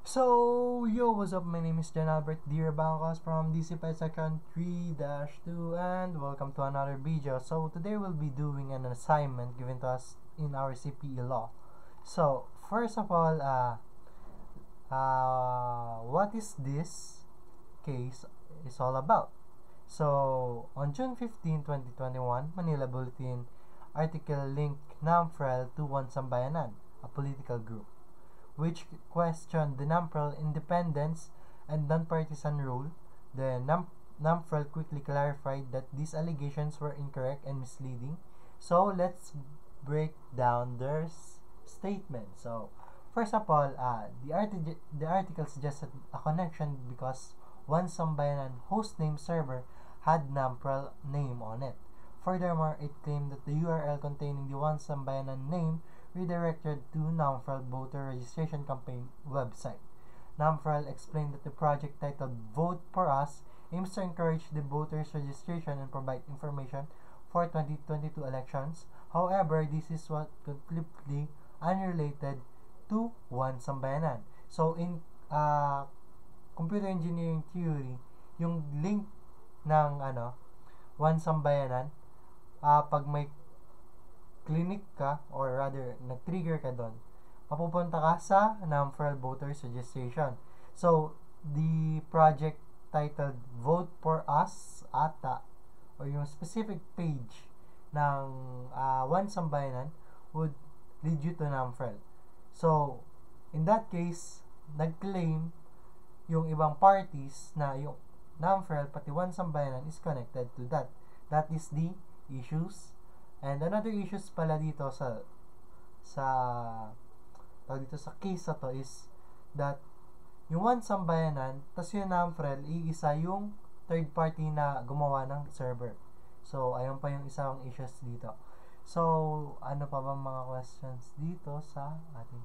Yo, what's up? My name is Jan Albert Dirabancos from DC Section 3-2 and welcome to another video. So, today we'll be doing an assignment given to us in our CPE law. So, first of all, what is this case is all about? So, on June 15, 2021, Manila Bulletin article linked NAMFREL to One Sambayanan, a political group, which questioned the NAMFREL independence and non-partisan role. The NAMFREL quickly clarified that these allegations were incorrect and misleading. So let's break down their statement. So first of all, the article suggested a connection because One Sambayanan hostname server had NAMFREL name on it. Furthermore, it claimed that the URL containing the One Sambayanan name redirected to NAMFREL voter registration campaign website. NAMFREL explained that the project titled Vote for Us aims to encourage the voters registration and provide information for 2022 elections. However, this is what completely unrelated to One Sambayanan. So in computer engineering theory, yung link ng One Sambayanan, pag may clinic ka, or rather, nag-trigger ka doon, mapupunta ka sa NAMFREL Voters Registration. So, the project titled Vote for Us ata, or yung specific page ng One Sambayanan would lead you to NAMFREL. So, in that case, nag-claim yung ibang parties na yung NAMFREL pati One Sambayanan is connected to that. That is the issues. And another issues pala dito sa case na to is that yung One Sambayanan tas yung NAMFREL iisa yung third party na gumawa ng server. So ayun pa yung isang issues dito. So ano pa bang mga questions dito sa ating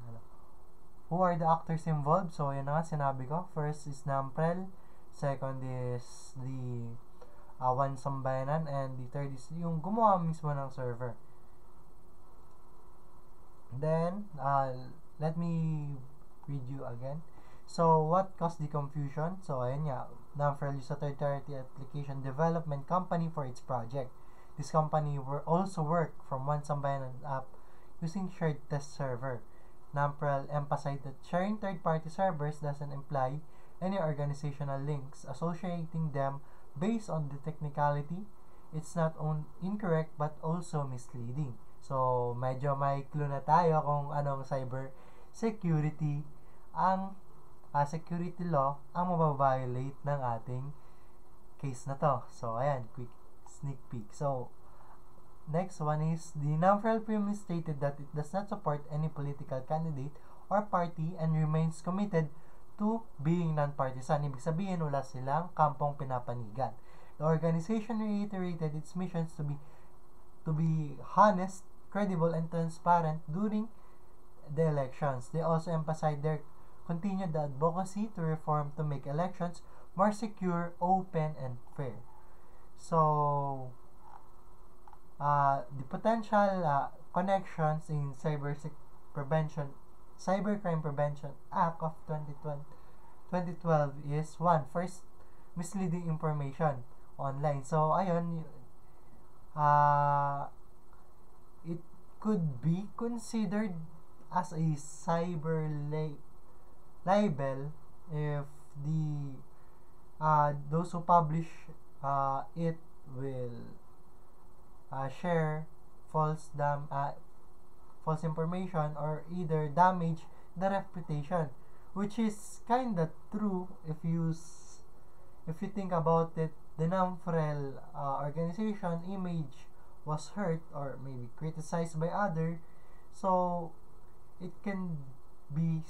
who are the actors involved? So yun na nga sinabi ko. First is NAMFREL, second is the One Sambayanan, and the third is yung gumawa mismo ng server. Then, let me read you again. So, what caused the confusion? So, ayun nga, NAMFREL is a third-party application development company for its project. This company also work from One Sambayanan app using shared test server. NAMFREL emphasized that sharing third-party servers doesn't imply any organizational links associating them. Based on the technicality, it's not only incorrect but also misleading. So, medyo may clue na tayo kung anong cyber security ang security law ang mababiolate ng ating case na to. So, ayan, quick sneak peek. So, next one is, the NAMFREL firmly stated that it does not support any political candidate or party and remains committed to being non-partisan. Ibig sabihin, wala silang kampong pinapanigan. The organization reiterated its missions to be honest, credible, and transparent during the elections. They also emphasized their continued advocacy to reform to make elections more secure, open, and fair. So, the potential connections in Cybercrime Prevention Act of 2012 is one, first, misleading information online. So, ayun, it could be considered as a cyber libel if the those who publish it will share false information or either damage the reputation, which is kinda true if you think about it. The NAMFREL organization image was hurt or maybe criticized by others, so it can be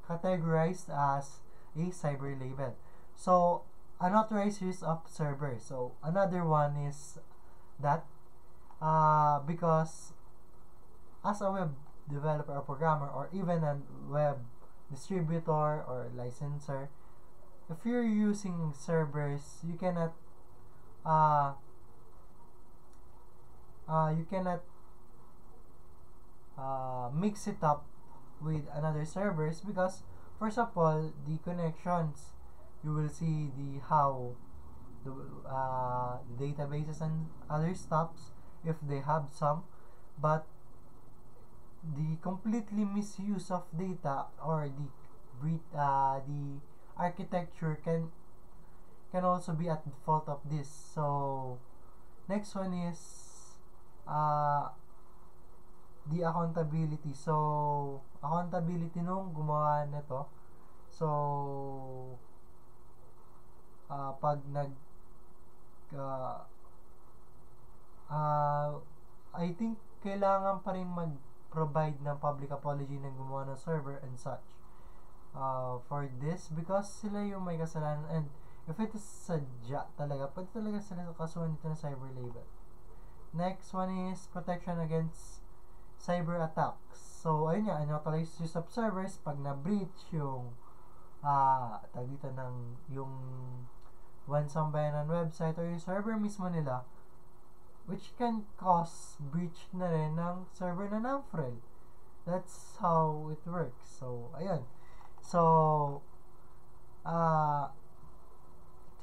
categorized as a cyber label. So unauthorized use of server. So another one is that because as a web developer or programmer or even a web distributor or licensor, if you're using servers, you cannot mix it up with another servers because first of all, the connections. You will see how the databases and other stuffs, if they have some, but the completely misuse of data, or the architecture can also be at the fault of this. So next one is the accountability. So accountability nung gumawa nito. So pag I think kailangan pa rin mag-provide ng public apology ng gumawa ng server and such for this, because sila yung may kasalanan, and if it is sadya talaga, pwede talaga sila kasuhan dito ng cyber libel. Next one is protection against cyber attacks. So ayun nga, unauthorized use of servers pag na-breach yung tag dito ng yung One-Sambayanan website or yung server mismo nila, which can cause breach na rin ng server na NAMFREL. That's how it works. So ayun. So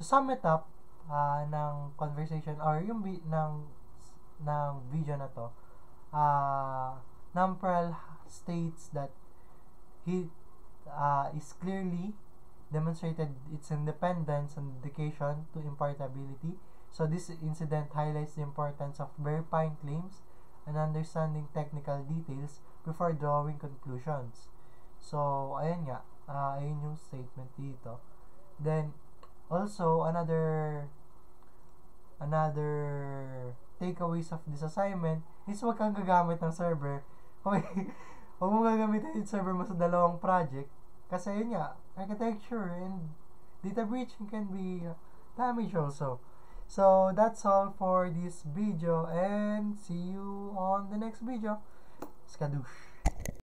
to sum it up ng conversation or yung ng video na to, NAMFREL states that he is clearly demonstrated its independence and dedication to impartiality. So this incident highlights the importance of verifying claims and understanding technical details before drawing conclusions. So ayun nga, ayun yung statement dito. Then also another takeaways of this assignment is wag kang gagamit ng server. Huwag mo gagamitin yung server mo sa dalawang project, kasi yun nga, architecture and data breaching can be damage also. So that's all for this video, and see you on the next video. Skadoosh.